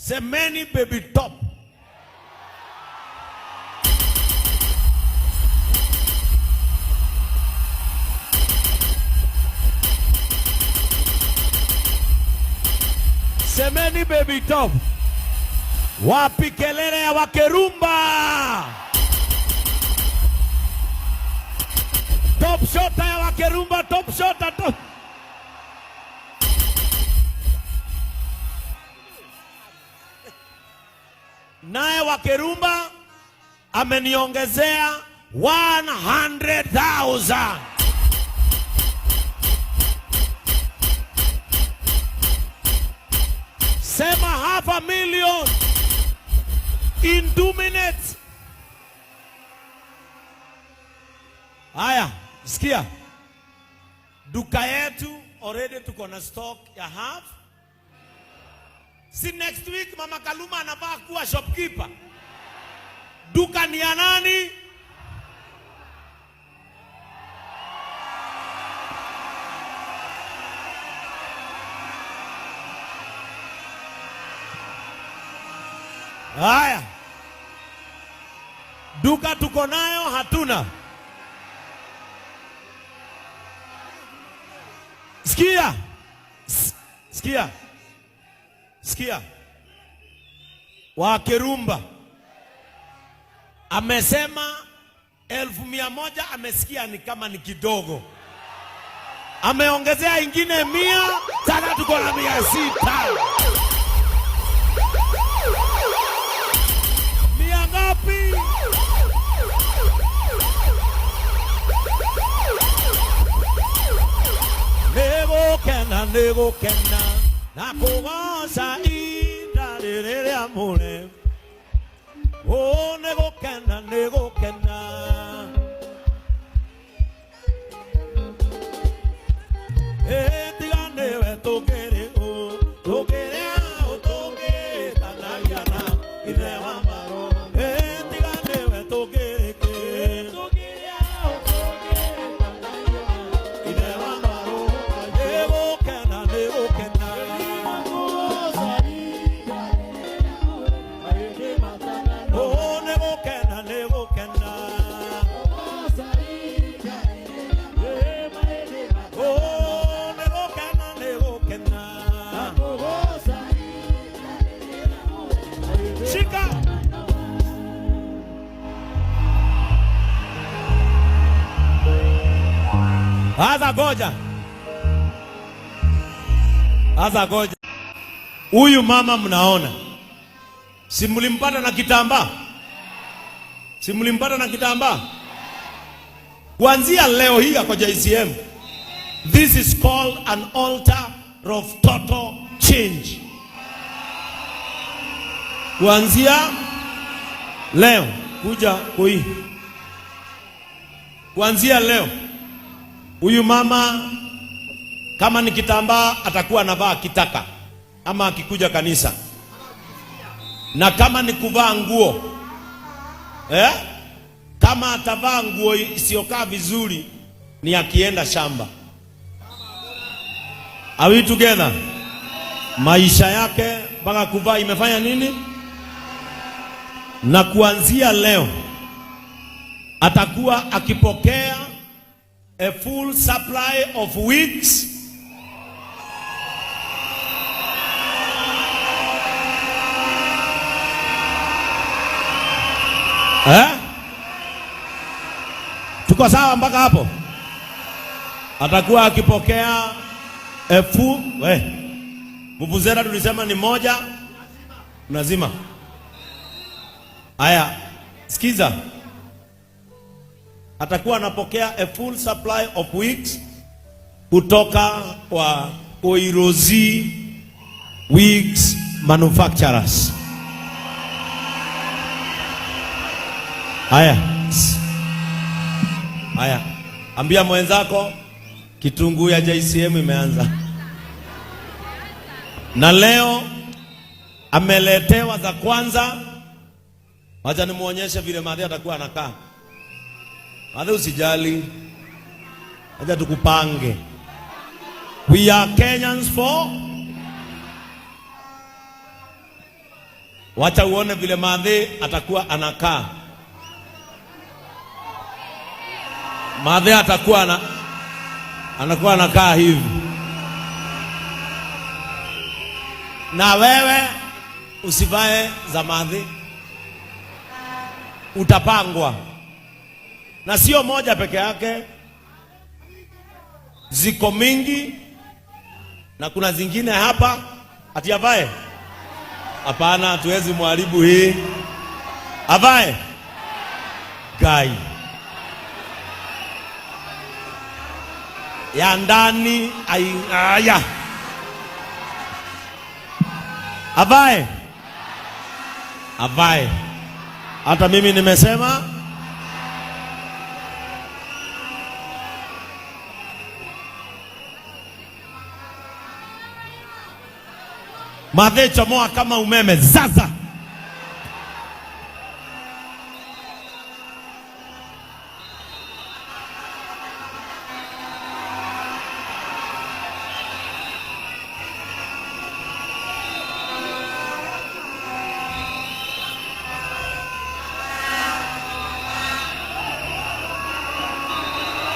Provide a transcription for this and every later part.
Semeni baby top. Semeni baby top. Wapi kelele ya Wakerumba? Top shota ya Wakerumba, top shota top. Naye Wakerumba ameniongezea 100,000. Sema 500,000 in 2 minutes. Haya, sikia. Duka yetu already tuko na stock ya half. Si next week Mama Kaluma anavaa kuwa shopkeeper. Duka ni ya nani? Haya. Duka tuko nayo hatuna. Sikia. Sikia. Sikia. Wakerumba amesema 100,000 amesikia ni kama ni kidogo. Ameongezea ingine 100, sasa tuko na 600. 100 ngapi? Nego kena na kugosa idarere amore. Oh, nego kena tigane we tokere o tokere o toke tanayana irewa maro. Tigane we tokere ke tokere o toke tanayana irewa maro. Nego kena oh, nego kena Shika. Aza goja. Huyu mama mnaona. Si mlimpata na kitambaa? Si mlimpata na kitambaa? Kuanzia leo hii kwa JCM. This is called an altar of total change. Kuanzia leo kuja kui. Kuanzia leo huyu mama kama ni kitambaa atakuwa anavaa kitaka ama akikuja kanisa. Na kama ni kuvaa nguo kama atavaa nguo isiyokaa vizuri ni akienda shamba. Are we together? Maisha yake mpaka kuvaa imefanya nini? Na kuanzia leo atakuwa akipokea a full supply of wigs, tuko sawa mpaka hapo? Atakuwa akipokea a full vuvuzela tulisema ni moja unazima. Haya, sikiza. Atakuwa anapokea a full supply of wigs kutoka kwa Oirozi Wigs Manufacturers. Haya. Ambia mwenzako kitunguu ya JCM imeanza. Na leo ameletewa za kwanza. Wacha nimuonyeshe vile Madhe atakuwa anakaa. Madhe usijali. Acha tukupange. We are Kenyans for Wacha uone vile Mathe atakuwa anakaa. Mathe atakuwa anakuwa anakaa hivi. Na wewe usivae za Mathe, utapangwa. Na sio moja peke yake, ziko mingi. Na kuna zingine hapa ati avae. Hapana, tuwezi mwaribu hii. Avae gai ya ndani aya. Avae hata mimi nimesema. Mathe chomoa kama umeme zaza.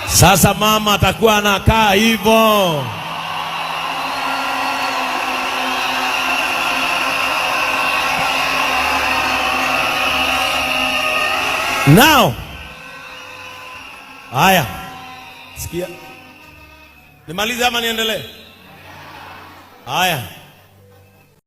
Sasa mama atakuwa anakaa hivyo. Now, haya, sikia, nimalize ama niendelee? Haya.